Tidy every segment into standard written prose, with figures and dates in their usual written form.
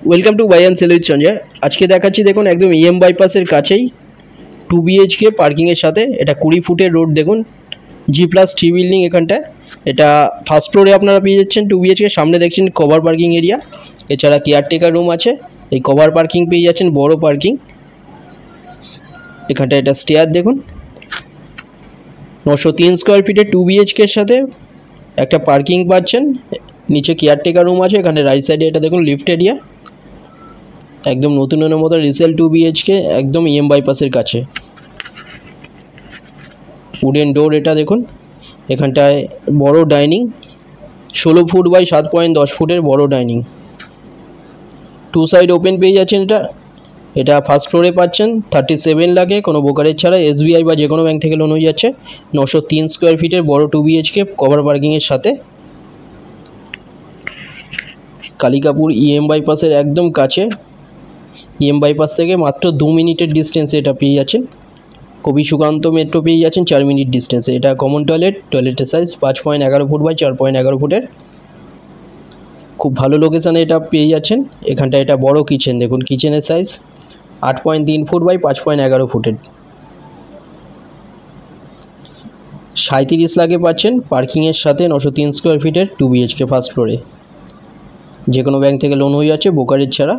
Welcome to buy and sell with Sanjay. আজকে দেখাচ্ছি দেখুন একদম ইএম বাইপাসের কাছেই 2 বিএইচকে পার্কিংয়ের সাথে এটা 20 ফুটের রোড দেখুন G+3 বিল্ডিং। এখানটায় এটা ফার্স্ট ফ্লোরে আপনারা পেয়ে যাচ্ছেন 2 বিএইচকে। সামনে দেখছেন কভার পার্কিং এরিয়া, এছাড়া কেয়ারটেকার রুম আছে। এই কভার পার্কিং পেয়ে যাচ্ছেন, বড় পার্কিং। এখানটায় এটা স্টেয়ার দেখুন 903 স্কোয়ার ফিটের 2 বিএইচকের সাথে একটা পার্কিং পাচ্ছেন। নিচে কেয়ারটেকার রুম আছে। এখানে রাইট সাইডে এটা দেখুন লিফট এরিয়া, একদম নতুনের মতো রিসেল 2 বিএইচকে, একদম ইএম বাইপাসের কাছে। উডেন ডোর এটা দেখুন। এখানটায় বড় ডাইনিং, 16 ফুট বাই 7.10 ফুটের বড় ডাইনিং। 2 সাইড ওপেন পেয়ে যাচ্ছেন। এটা ফার্স্ট ফ্লোরে পাচ্ছেন 37 লাখে, কোনো ব্রোকারেজ ছাড়া। এসবিআই বা যে কোনো ব্যাংক থেকে লোন হয়ে যাচ্ছে। 903 স্কোয়ার ফিটের বড় 2 বিএইচকে কভার পার্কিংয়ের সাথে। কালিকাপুর ইএম বাইপাসের একদম কাছে। ইএম বাইপাস থেকে মাত্র 2 মিনিটের ডিস্টেন্সে এটা পেয়ে যাচ্ছেন। কবি সুকান্ত মেট্রো পেয়ে যাচ্ছেন 4 মিনিট ডিস্টেন্সে। এটা কমন টয়লেটের সাইজ 5.11 ফুট বাই 4.11 ফুটের, খুব ভালো লোকেশানে এটা পেয়ে যাচ্ছেন। এখানটা এটা বড় কিচেন দেখুন, কিচেনের সাইজ 8.3 ফুট বাই 5.11 ফুটের। 37 লাখে পাচ্ছেন পার্কিংয়ের সাথে 903 স্কোয়ার ফিটের 2 বিএইচকে ফার্স্ট ফ্লোরে। যে কোনো ব্যাংক থেকে লোন হয়ে যাচ্ছে ব্রোকারেজ ছাড়া।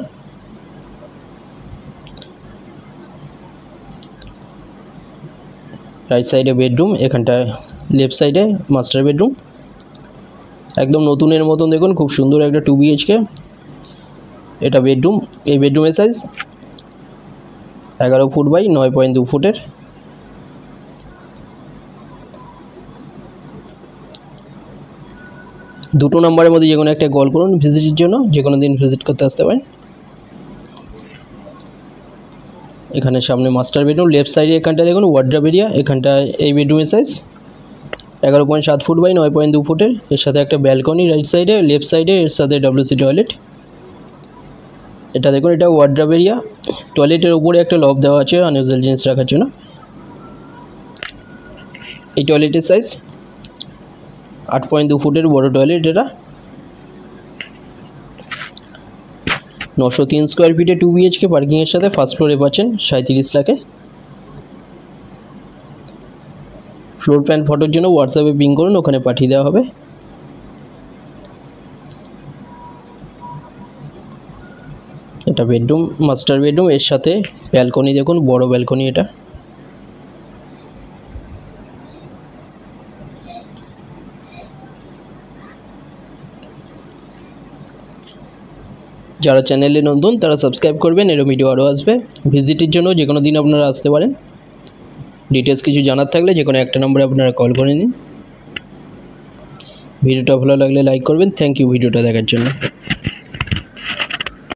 রাইট সাইডে বেডরুম, এখানটায় লেফট সাইডে মাস্টার বেডরুম, একদম নতুনের মতন দেখুন, খুব সুন্দর একটা 2 বিএইচকে। এটা বেডরুম। এই বেডরুমের সাইজ 11 ফুট বাই 9.2 ফুটের। দুটো নম্বরের মধ্যে যে কোনো একটা কল করুন ভিজিটের জন্য, যে কোনো দিন ভিজিট করতে আসতে পারেন। এখানে সামনে মাস্টার বেডরুম, লেফট সাইডে এখানটা দেখুন ওয়ার্ড্রপ এরিয়া। এখানটায় এই বেডরুমের সাইজ 11.7 ফুট বাই 9.2 ফুটের। এর সাথে একটা ব্যালকনি রাইট সাইডে, লেফট সাইডে এর সাথে WC টয়লেট। এটা দেখুন এটা ওয়ার্ড্রপ এরিয়া। টয়লেটের উপরে একটা লব দেওয়া আছে আনইউজুয়াল জিনিস রাখার জন্য। এই টয়লেটের সাইজ 8.2 ফুটের বড় টয়লেট। এটা 903 স্কোয়ার ফিটে 2 বিএইচকে পার্কিংয়ের সাথে ফার্স্ট ফ্লোরে পাচ্ছেন 37 লাখে। ফ্লোর প্ল্যান ফটোর জন্য হোয়াটসঅ্যাপে পিং করুন, ওখানে পাঠিয়ে দেওয়া হবে। এটা বেডরুম, মাস্টার বেডরুম, এর সাথে ব্যালকনি দেখুন, বড় ব্যালকনি। এটা যারা চ্যানেলে নতুন তারা সাবস্ক্রাইব করবেন, এরও ভিডিও আরও আসবে। ভিজিটের জন্য যে কোনো দিন আপনারা আসতে পারেন। ডিটেলস কিছু জানার থাকলে যে কোনো একটা নম্বরে আপনারা কল করে নিন। ভিডিওটা ভালো লাগলে লাইক করবেন। থ্যাংক ইউ ভিডিওটা দেখার জন্য।